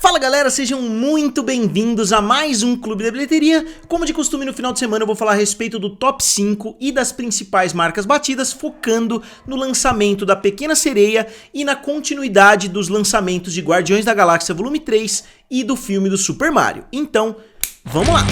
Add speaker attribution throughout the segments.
Speaker 1: Fala galera, sejam muito bem-vindos a mais um Clube da Bilheteria. Como de costume, no final de semana eu vou falar a respeito do top 5 e das principais marcas batidas, focando no lançamento da Pequena Sereia e na continuidade dos lançamentos de Guardiões da Galáxia Volume 3 e do filme do Super Mario. Então, vamos lá!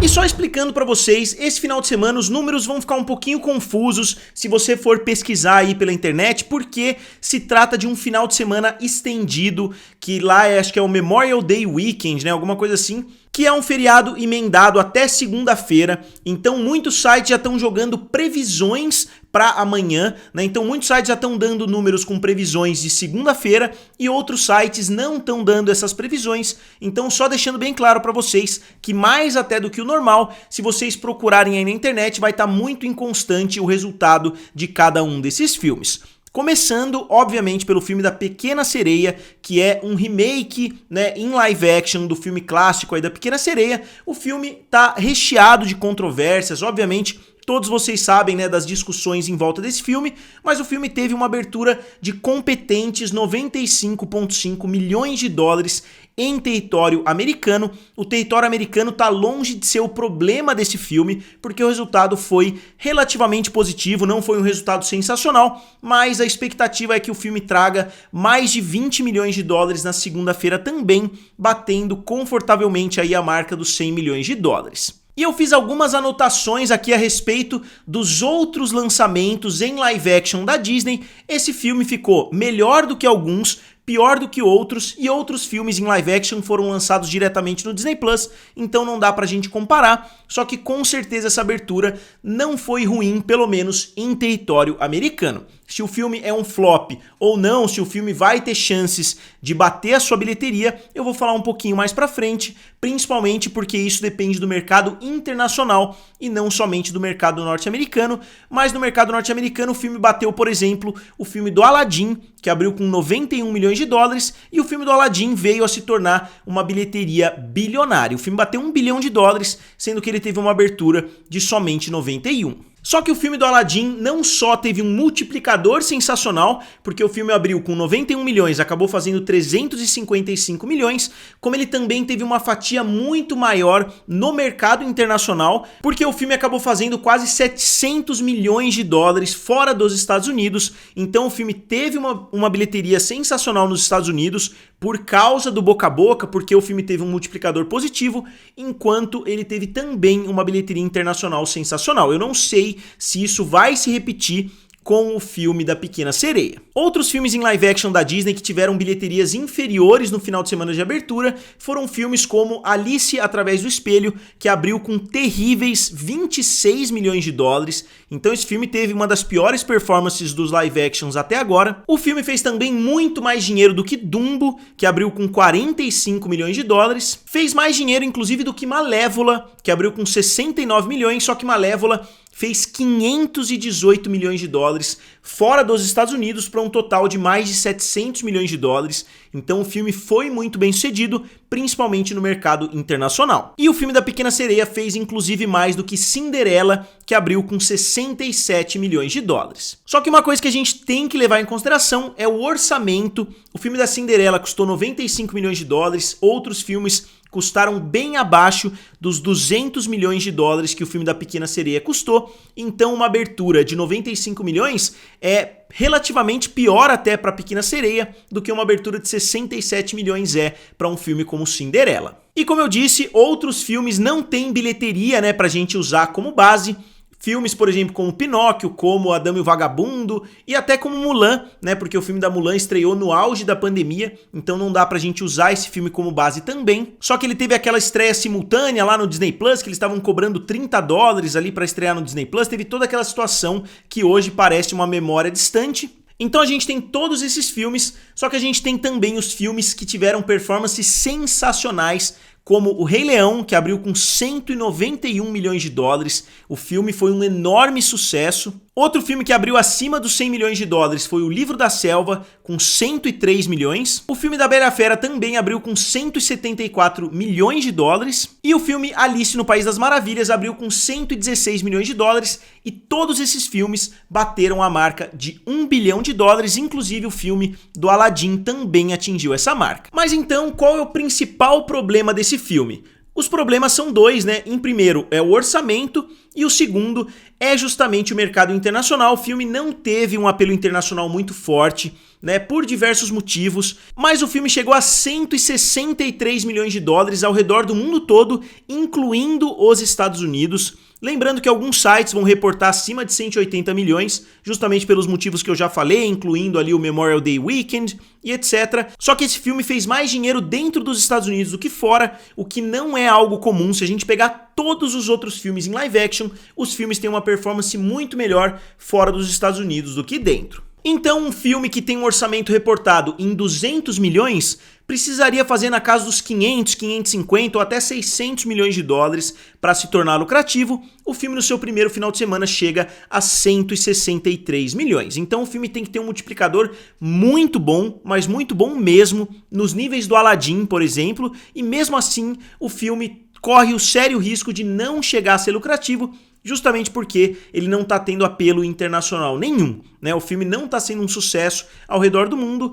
Speaker 1: E só explicando pra vocês, esse final de semana os números vão ficar um pouquinho confusos se você for pesquisar aí pela internet, porque se trata de um final de semana estendido, que lá acho que é o Memorial Day Weekend, né, alguma coisa assim, que é um feriado emendado até segunda-feira. Então muitos sites já estão jogando previsões para amanhã, né? Então muitos sites já estão dando números com previsões de segunda-feira e outros sites não estão dando essas previsões. Então só deixando bem claro para vocês que mais até do que o normal, se vocês procurarem aí na internet, vai estar muito inconstante o resultado de cada um desses filmes. Começando, obviamente, pelo filme da Pequena Sereia, que é um remake, né, em live action do filme clássico aí da Pequena Sereia. O filme tá recheado de controvérsias, obviamente. Todos vocês sabem, né, das discussões em volta desse filme, mas o filme teve uma abertura de competentes 95,5 milhões de dólares em território americano. O território americano tá longe de ser o problema desse filme, porque o resultado foi relativamente positivo, não foi um resultado sensacional, mas a expectativa é que o filme traga mais de 20 milhões de dólares na segunda-feira também, batendo confortavelmente aí a marca dos 100 milhões de dólares. E eu fiz algumas anotações aqui a respeito dos outros lançamentos em live action da Disney. Esse filme ficou melhor do que alguns, pior do que outros, e outros filmes em live action foram lançados diretamente no Disney Plus, então não dá pra gente comparar, só que com certeza essa abertura não foi ruim, pelo menos em território americano. Se o filme é um flop ou não, se o filme vai ter chances de bater a sua bilheteria, eu vou falar um pouquinho mais pra frente, principalmente porque isso depende do mercado internacional e não somente do mercado norte-americano, mas no mercado norte-americano o filme bateu, por exemplo, o filme do Aladdin, que abriu com 91 milhões de dólares, e o filme do Aladdin veio a se tornar uma bilheteria bilionária. O filme bateu 1 bilhão de dólares, sendo que ele teve uma abertura de somente 91. Só que o filme do Aladdin não só teve um multiplicador sensacional, porque o filme abriu com 91 milhões, acabou fazendo 355 milhões, como ele também teve uma fatia muito maior no mercado internacional, porque o filme acabou fazendo quase 700 milhões de dólares fora dos Estados Unidos. Então o filme teve uma bilheteria sensacional nos Estados Unidos por causa do boca a boca, porque o filme teve um multiplicador positivo, enquanto ele teve também uma bilheteria internacional sensacional. Eu não sei se isso vai se repetir com o filme da Pequena Sereia. Outros filmes em live action da Disney que tiveram bilheterias inferiores no final de semana de abertura foram filmes como Alice Através do Espelho, que abriu com terríveis 26 milhões de dólares. Então esse filme teve uma das piores performances dos live actions até agora. O filme fez também muito mais dinheiro do que Dumbo, que abriu com 45 milhões de dólares. Fez mais dinheiro inclusive do que Malévola, que abriu com 69 milhões, só que Malévola fez 518 milhões de dólares fora dos Estados Unidos para um total de mais de 700 milhões de dólares. Então o filme foi muito bem sucedido, principalmente no mercado internacional. E o filme da Pequena Sereia fez inclusive mais do que Cinderela, que abriu com 67 milhões de dólares. Só que uma coisa que a gente tem que levar em consideração é o orçamento. O filme da Cinderela custou 95 milhões de dólares, outros filmes custaram bem abaixo dos 200 milhões de dólares que o filme da Pequena Sereia custou, então uma abertura de 95 milhões é relativamente pior até para Pequena Sereia do que uma abertura de 67 milhões é para um filme como Cinderela. E como eu disse, outros filmes não têm bilheteria, né, pra gente usar como base. Filmes, por exemplo, como Pinóquio, como A Dama e o Vagabundo e até como Mulan, né? Porque o filme da Mulan estreou no auge da pandemia, então não dá pra gente usar esse filme como base também. Só que ele teve aquela estreia simultânea lá no Disney Plus, que eles estavam cobrando 30 dólares ali pra estrear no Disney Plus, teve toda aquela situação que hoje parece uma memória distante. Então a gente tem todos esses filmes, só que a gente tem também os filmes que tiveram performances sensacionais, como O Rei Leão, que abriu com 191 milhões de dólares. O filme foi um enorme sucesso. Outro filme que abriu acima dos 100 milhões de dólares foi O Livro da Selva, com 103 milhões. O filme da Bela e a Fera também abriu com 174 milhões de dólares. E o filme Alice no País das Maravilhas abriu com 116 milhões de dólares. E todos esses filmes bateram a marca de 1 bilhão de dólares, inclusive o filme do Aladdin também atingiu essa marca. Mas então, qual é o principal problema desse filme? Os problemas são dois, né? Em primeiro é o orçamento e o segundo é justamente o mercado internacional. O filme não teve um apelo internacional muito forte, né? Por diversos motivos, mas o filme chegou a 163 milhões de dólares ao redor do mundo todo, incluindo os Estados Unidos. Lembrando que alguns sites vão reportar acima de 180 milhões, justamente pelos motivos que eu já falei, incluindo ali o Memorial Day Weekend e etc. Só que esse filme fez mais dinheiro dentro dos Estados Unidos do que fora, o que não é algo comum. Se a gente pegar todos os outros filmes em live action, os filmes têm uma performance muito melhor fora dos Estados Unidos do que dentro. Então, um filme que tem um orçamento reportado em 200 milhões precisaria fazer na casa dos 500, 550 ou até 600 milhões de dólares para se tornar lucrativo. O filme no seu primeiro final de semana chega a 163 milhões. Então o filme tem que ter um multiplicador muito bom, mas muito bom mesmo, nos níveis do Aladdin, por exemplo, e mesmo assim o filme corre o sério risco de não chegar a ser lucrativo, justamente porque ele não está tendo apelo internacional nenhum, né? O filme não está sendo um sucesso ao redor do mundo.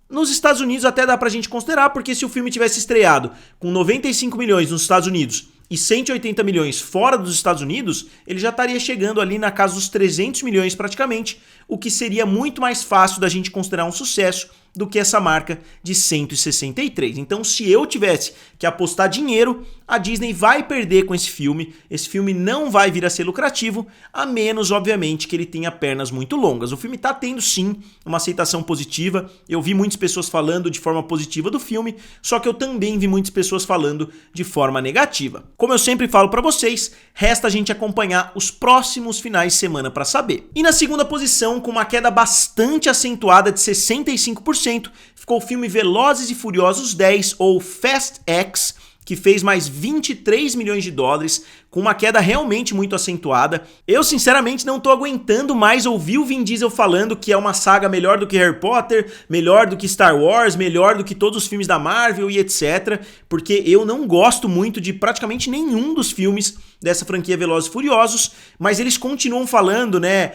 Speaker 1: Nos Estados Unidos até dá pra gente considerar, porque se o filme tivesse estreado com 95 milhões nos Estados Unidos e 180 milhões fora dos Estados Unidos, ele já estaria chegando ali na casa dos 300 milhões praticamente, o que seria muito mais fácil da gente considerar um sucesso do que essa marca de 163. Então, se eu tivesse que apostar dinheiro, a Disney vai perder com esse filme não vai vir a ser lucrativo, a menos, obviamente, que ele tenha pernas muito longas. O filme tá tendo, sim, uma aceitação positiva, eu vi muitas pessoas falando de forma positiva do filme, só que eu também vi muitas pessoas falando de forma negativa. Como eu sempre falo pra vocês, resta a gente acompanhar os próximos finais de semana pra saber. E na segunda posição, com uma queda bastante acentuada de 65%, ficou o filme Velozes e Furiosos 10, ou Fast X, que fez mais 23 milhões de dólares, com uma queda realmente muito acentuada. Eu, sinceramente, não tô aguentando mais ouvir o Vin Diesel falando que é uma saga melhor do que Harry Potter, melhor do que Star Wars, melhor do que todos os filmes da Marvel e etc, porque eu não gosto muito de praticamente nenhum dos filmes dessa franquia Velozes e Furiosos, mas eles continuam falando, né?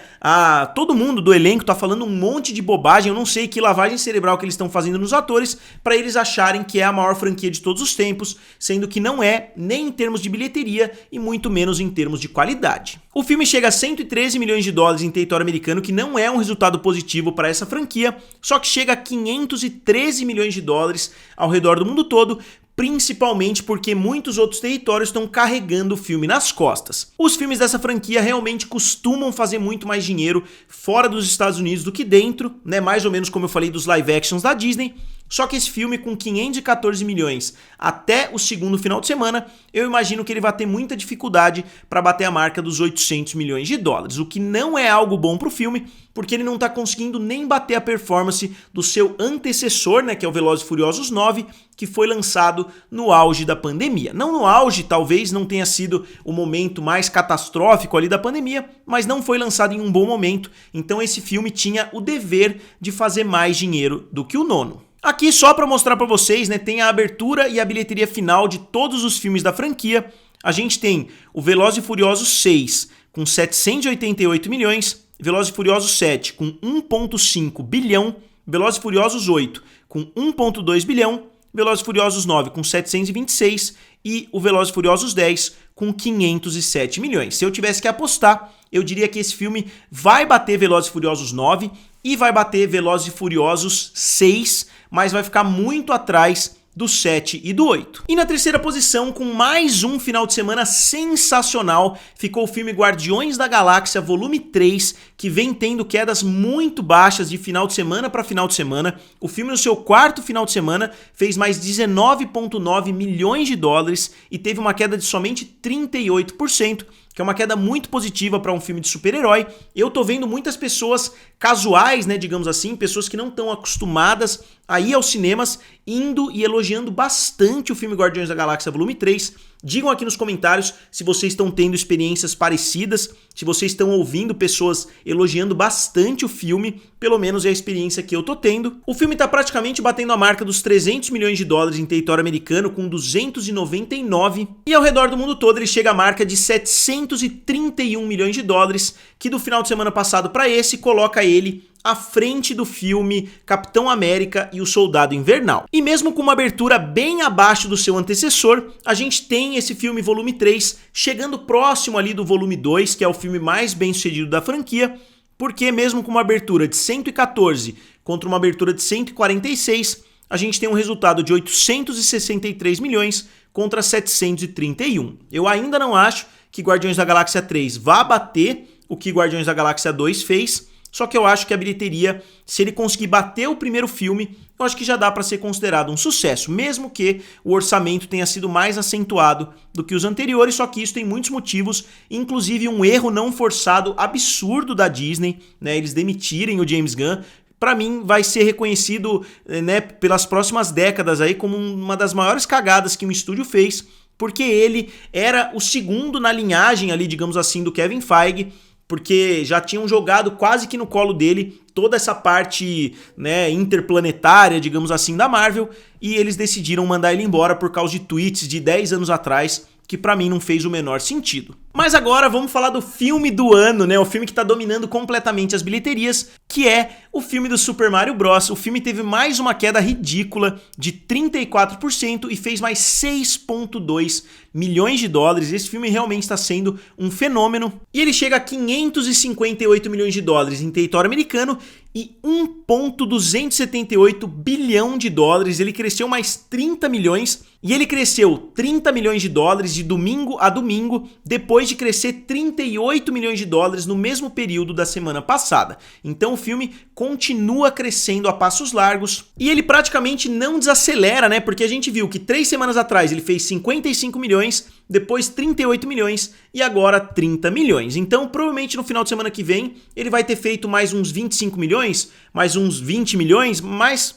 Speaker 1: Todo mundo do elenco tá falando um monte de bobagem, eu não sei que lavagem cerebral que eles estão fazendo nos atores para eles acharem que é a maior franquia de todos os tempos, sendo que não é, nem em termos de bilheteria e muito menos em termos de qualidade. O filme chega a 113 milhões de dólares em território americano, que não é um resultado positivo para essa franquia, só que chega a 513 milhões de dólares ao redor do mundo todo, principalmente porque muitos outros territórios estão carregando o filme nas costas. Os filmes dessa franquia realmente costumam fazer muito mais dinheiro fora dos Estados Unidos do que dentro, né? Mais ou menos como eu falei dos live actions da Disney. Só que esse filme com 514 milhões até o segundo final de semana, eu imagino que ele vai ter muita dificuldade para bater a marca dos 800 milhões de dólares, o que não é algo bom para o filme, porque ele não está conseguindo nem bater a performance do seu antecessor, né, que é o Velozes e Furiosos 9, que foi lançado no auge da pandemia. Não no auge, talvez não tenha sido o momento mais catastrófico ali da pandemia, mas não foi lançado em um bom momento, então esse filme tinha o dever de fazer mais dinheiro do que o nono. Aqui só para mostrar para vocês, né, tem a abertura e a bilheteria final de todos os filmes da franquia. A gente tem o Velozes e Furiosos 6 com 788 milhões, Velozes e Furiosos 7 com 1,5 bilhão, Velozes e Furiosos 8 com 1,2 bilhão, Velozes e Furiosos 9 com 726 e o Velozes e Furiosos 10 com 507 milhões. Se eu tivesse que apostar, eu diria que esse filme vai bater Velozes e Furiosos 9 e vai bater Velozes e Furiosos 6, mas vai ficar muito atrás do 7 e do 8. E na terceira posição, com mais um final de semana sensacional, ficou o filme Guardiões da Galáxia Volume 3, que vem tendo quedas muito baixas de final de semana para final de semana. O filme no seu quarto final de semana fez mais 19,9 milhões de dólares e teve uma queda de somente 38%, que é uma queda muito positiva para um filme de super-herói. Eu tô vendo muitas pessoas casuais, né, digamos assim, pessoas que não estão acostumadas a ir aos cinemas, indo e elogiando bastante o filme Guardiões da Galáxia Volume 3. Digam aqui nos comentários se vocês estão tendo experiências parecidas, se vocês estão ouvindo pessoas elogiando bastante o filme, pelo menos é a experiência que eu tô tendo. O filme tá praticamente batendo a marca dos 300 milhões de dólares em território americano, com 299, e ao redor do mundo todo ele chega à marca de 731 milhões de dólares, que do final de semana passado para esse coloca ele à frente do filme Capitão América e o Soldado Invernal. E mesmo com uma abertura bem abaixo do seu antecessor, a gente tem esse filme volume 3 chegando próximo ali do volume 2, que é o filme mais bem sucedido da franquia, porque mesmo com uma abertura de 114 contra uma abertura de 146, a gente tem um resultado de 863 milhões contra 731. Eu ainda não acho que Guardiões da Galáxia 3 vá bater o que Guardiões da Galáxia 2 fez, só que eu acho que a bilheteria, se ele conseguir bater o primeiro filme, eu acho que já dá para ser considerado um sucesso, mesmo que o orçamento tenha sido mais acentuado do que os anteriores, só que isso tem muitos motivos, inclusive um erro não forçado absurdo da Disney, né, eles demitirem o James Gunn. Para mim vai ser reconhecido, né, pelas próximas décadas aí como uma das maiores cagadas que um estúdio fez, porque ele era o segundo na linhagem ali, digamos assim, do Kevin Feige, porque já tinham jogado quase que no colo dele toda essa parte, né, interplanetária, digamos assim, da Marvel, e eles decidiram mandar ele embora por causa de tweets de 10 anos atrás, que pra mim não fez o menor sentido. Mas agora vamos falar do filme do ano, né? O filme que tá dominando completamente as bilheterias, que é o filme do Super Mario Bros. O filme teve mais uma queda ridícula de 34% e fez mais 6,2 milhões de dólares. Esse filme realmente está sendo um fenômeno. E ele chega a 558 milhões de dólares em território americano e 1,278 bilhão de dólares. Ele cresceu mais 30 milhões e ele cresceu 30 milhões de dólares de domingo a domingo, depois de crescer 38 milhões de dólares no mesmo período da semana passada. Então o filme continua crescendo a passos largos e ele praticamente não desacelera, né? Porque a gente viu que 3 semanas atrás ele fez 55 milhões, depois 38 milhões e agora 30 milhões. Então provavelmente no final de semana que vem ele vai ter feito mais uns 25 milhões, mais uns 20 milhões,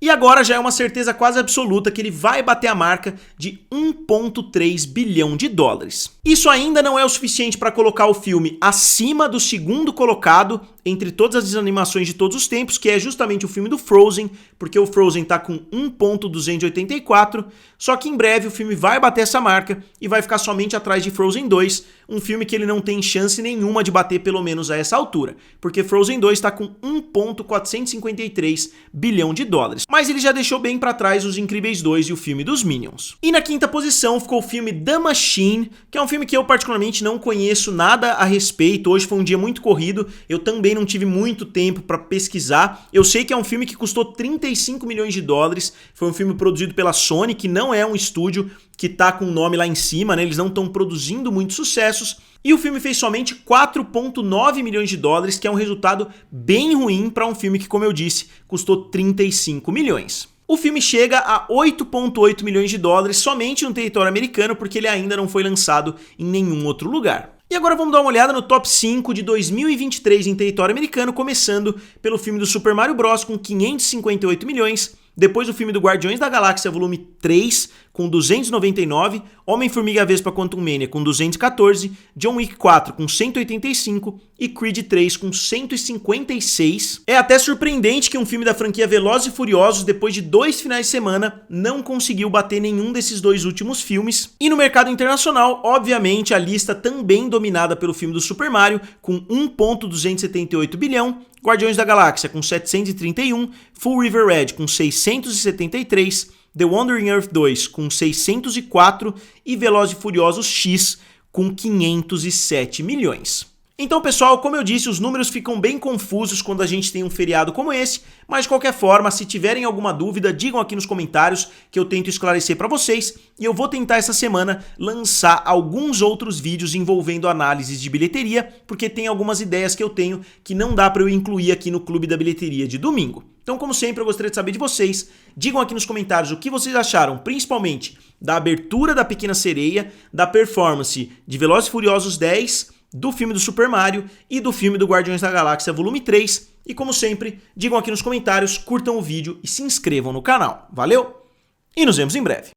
Speaker 1: e agora já é uma certeza quase absoluta que ele vai bater a marca de 1,3 bilhão de dólares. Isso ainda não é o suficiente para colocar o filme acima do segundo colocado entre todas as animações de todos os tempos, que é justamente o filme do Frozen, porque o Frozen tá com 1,284, só que em breve o filme vai bater essa marca e vai ficar somente atrás de Frozen 2, um filme que ele não tem chance nenhuma de bater pelo menos a essa altura, porque Frozen 2 está com 1,453 bilhão de dólares. Mas ele já deixou bem para trás Os Incríveis 2 e o filme dos Minions. E na quinta posição ficou o filme The Machine, que é um filme que eu particularmente não conheço nada a respeito. Hoje foi um dia muito corrido, eu também não tive muito tempo para pesquisar. Eu sei que é um filme que custou 35 milhões de dólares, foi um filme produzido pela Sony, que não é um estúdio que tá com o nome lá em cima, né? Eles não estão produzindo muitos sucessos. E o filme fez somente 4,9 milhões de dólares, que é um resultado bem ruim para um filme que, como eu disse, custou 35 milhões. O filme chega a 8,8 milhões de dólares somente no território americano, porque ele ainda não foi lançado em nenhum outro lugar. E agora vamos dar uma olhada no top 5 de 2023 em território americano, começando pelo filme do Super Mario Bros. Com 558 milhões, depois o filme do Guardiões da Galáxia Volume 3 com 299, Homem-Formiga Vespa Quantumania com 214, John Wick 4 com 185 e Creed 3 com 156. É até surpreendente que um filme da franquia Velozes e Furiosos, depois de 2 finais de semana, não conseguiu bater nenhum desses 2 últimos filmes. E no mercado internacional, obviamente, a lista também dominada pelo filme do Super Mario, com 1,278 bilhão, Guardiões da Galáxia com 731, Full River Red com 673, The Wandering Earth 2 com 604 e Velozes e Furiosos X com 507 milhões. Então, pessoal, como eu disse, os números ficam bem confusos quando a gente tem um feriado como esse, mas de qualquer forma, se tiverem alguma dúvida, digam aqui nos comentários que eu tento esclarecer para vocês e eu vou tentar essa semana lançar alguns outros vídeos envolvendo análises de bilheteria, porque tem algumas ideias que eu tenho que não dá para eu incluir aqui no Clube da Bilheteria de domingo. Então, como sempre, eu gostaria de saber de vocês. Digam aqui nos comentários o que vocês acharam, principalmente da abertura da Pequena Sereia, da performance de Velozes e Furiosos 10, do filme do Super Mario e do filme do Guardiões da Galáxia Volume 3. E como sempre, digam aqui nos comentários, curtam o vídeo e se inscrevam no canal. Valeu? E nos vemos em breve.